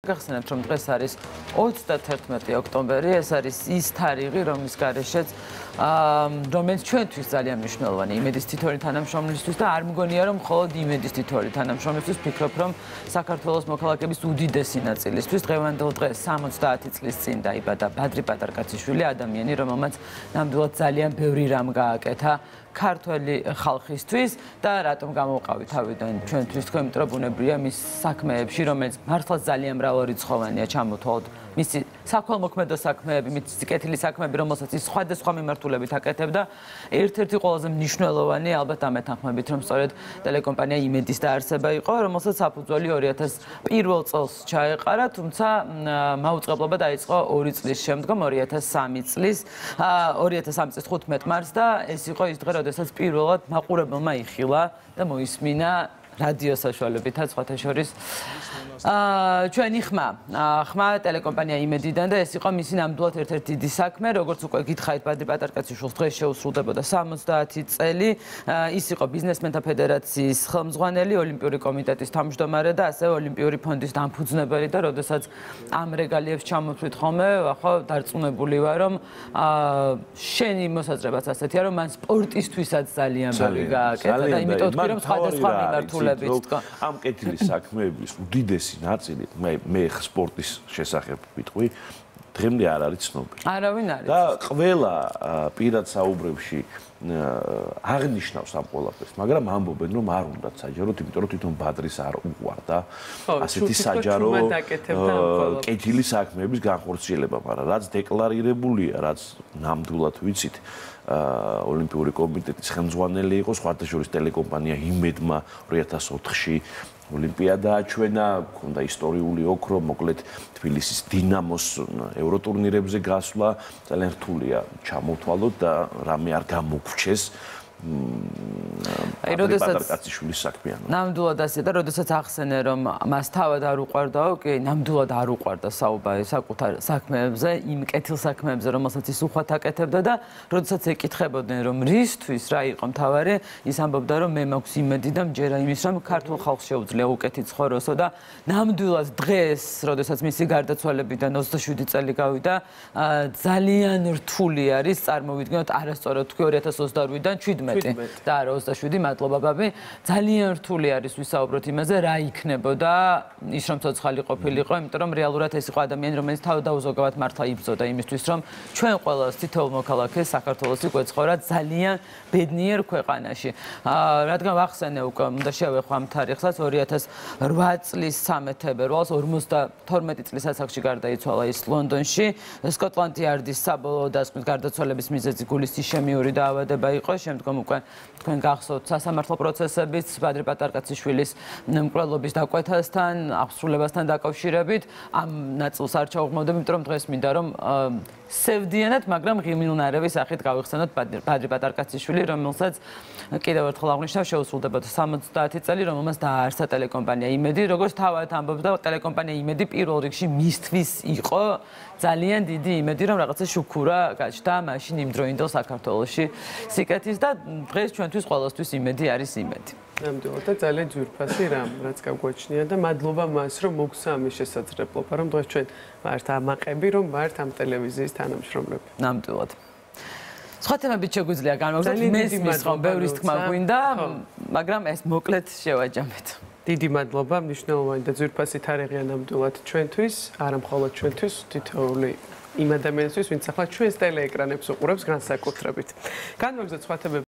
გახსენებთ, რომ დღეს არის 31 ოქტომბერი, ეს არის ის თარიღი, რომლის გარეშეც რომელიც ჩვენთვის ძალიან მნიშვნელოვანი იმედის თითოეული თანამშრომლისთვის და არ მგონია, რომ მხოლოდ იმედის თითოეული თანამშრომლისთვის, ვფიქრობ, რომ საქართველოს მოქალაქეების უდიდესი ნაწილისთვის დღევანდელ დღეს 70 წლის წინ დაიბადა ბადრი პატარკაციშვილი, ადამიანი, რომელმაც ნამდვილად ძალიან ბევრი რამ გააკეთა ქართველი ხალხისთვის და რატომ გამოვყავი თავიდან ჩვენთვის თქვენ, იმიტომ რომ ბუნებრივია მის საქმეებში, რომელიც მართლაც ძალიან მრავალრიცხოვანია, ჩამოთვალოთ მისი საქველმოქმედო საქმეები, მისი კეთილი საქმეები, რომელსაც ის სხვადასხვა მიმართულებით აკეთებდა. ერთ-ერთი ყველაზე მნიშვნელოვანი, ალბათ ამეთანხმებით, რომ სწორედ ტელეკომპანია იმედის დაარსება იყო, რომელსაც საფუძველი 2001 წელს ჩაეყარა, თუმცა მაუწყებლობა დაიწყო 2 წლის შემდგომ, 2003 წლის 15 მარტს და ეს იყო ის დღე, როდესაც პირველად მაყურებელმა იხილა და მოისმინა რადიო საშუალებითაც სხვათა შორის ჩვენი ხმა ტელეკომპანია იმედიდან და ეს იყო მისი ნამდვილად ერთ-ერთი დიდი საქმე, როგორც უკვე გითხარით, ბადრი პატარკაციშვილს დღეს შეუსრულდებოდა 70 წელი. ის იყო ბიზნესმენთა ფედერაციის ხელმძღვანელი, ოლიმპიური კომიტეტის თავმჯდომარე და ასევე ოლიმპიური ფონდის დამფუძნებელი და როდესაც ამ რეგალიებს ჩამოთვლით ხოლმე, ახლა დარწმუნებული ვარ, რომ შენი მოსაზრებაც ასეთია, რომ მან სპორტისთვისაც ძალიან ბევრი გააკეთა და იმიტომ ვთქვი, რომ სხვადასხვა მიმართულებით თქო. ამ კეთილი საქმეების უდიდესი ნაწილი მე სპორტის შესახებ ვიტყვი, დღემდე არ არის ცნობილი. არავინ არის. და ყველა პირად საუბრებში აღნიშნავს ამ ყველაფერს, მაგრამ ამბობენ, რომ არ უნდათ საჯაროდ, იმიტომ რომ თვითონ ბადრის არ უყვარდა ასეთი საჯარო კეთილი საქმეების განხორციელება, მაგრამ რაც დეკლარირებულია, რაც ნამდვილად ვიცით, ოლიმპიური კომიტეტის ხელმძღვანელი იყო, სხვათა შორის ტელეკომპანია იმედმა 2004-ში ოლიმპიადა აჩვენა, ჰქონდა ისტორიული ოქრო, მოკლედ თბილისის დინამოს ევროტურნირებზე გასვლა, ძალიან რთულია ჩამოთვალოთ და რამე არ გამოგვჩეს პატარკაციშვილის საქმიანობა. ნამდვილად ასე და როდესაც ახსენე, რომ მას თავად არ უყვარდაო, კი, ნამდვილად არ უყვარდა საუბარი საკუთარ საქმეებზე, იმ კეთილ საქმეებზე, რომელსაც ის უხვად აკეთებდა და როდესაც ეკითხებოდნენ, რომ რისთვის რა იყო მთავარი, ის ამბობდა, რომ მე მაქვს იმედი და მჯერა იმის, რომ ქართულ ხალხს შეუძლია უკეთი ცხოვროსო და ნამდვილად დღეს, როდესაც მისი გარდაცვალებიდან 27 წელი გავიდა, ძალიან რთული არის წარმოვიდგინოთ, არასწორად თქვი 2028-დან 17 და არა 27, მადლობა ბაბი. ძალიან რთული არის ვისაუბროთ იმაზე, რა იქნებოდა ის რომ ცოცხალი ყოფილიყო, იმიტომ რომ რეალურად ეს იყო ადამიანი, რომელიც თავდაუზოგავად მართლა იბრძოდა იმისთვის, რომ ჩვენ ყველას თითოეულ მოქალაქეს საქართველოსი გვეცხოვრა ძალიან ბედნიერ ქვეყანაში. რადგან ვახსენე უკვე, უნდა შევეხო ამ თარიღსაც 2008 წლის 13 თებერვალს 52 წლის ასაკში გარდაიცვალა ის ლონდონში. სკოტლანდ იარდის საბოლოო დასკვნის გარდაცვალების მიზეზი გულისთიშემიური დაავადება იყო, შემდგომ უკვე თქვენ გახსოვთ სასამართლო პროცესებიც ბადრი პატარკაციშვილის მკვლელობის დაკვეთასთან, აღსრულებასთან დაკავშირებით. ამ ნაწილს არ ჩავღმავდები, იმიტომ რომ დღეს მინდა რომ სევდიანად, მაგრამ ღიმილნარების სახით გავიხსენოთ ბადრი პატარკაციშვილი, რომელსაც კიდევ ერთხელ აღნიშნავ, შეუსრულდებოდა 70 წელი, რომელმაც დააარსა ტელეკომპანია იმედი, როგორც თავად ამბობდა, ტელეკომპანია იმედი პირველ რიგში მისთვის იყო ძალიან დიდი იმედი, რომ რაღაცა შუქურა გაჩნდა მაშინ იმ დროინდელ საქართველოში სიკეთის და დღეს ჩვენთვის ყველასთვის იმედი არის იმედი. ნამდვილად და ძალიან ძვირფასი რამ, რაც გაგვაჩნია და მადლობა მას, რომ მოგცა ამის შესაძლებლობა, რომ დღეს ჩვენ ვართ ამაყები, რომ ვართ ამ ტელევიზიის თანამშრომლები. ნამდვილად. სხვა თემებით შეგვიძლია განვაგრძელოთ, მესმის ხომ ბევრის თქმა გვინდა, მაგრამ ეს მოკლედ შევაჯამეთ. დიდი მადლობა, მნიშვნელოვანი და ძვირფასი თარიღია ნამდვილად ჩვენთვის, არა მხოლოდ ჩვენთვის, თითოეული იმ ადამიანისთვის, ვინც ახლა ჩვენს ტელეეკრანებს უყურებს განსაკუთრებით. განვაგრძელოთ სხვა თემები.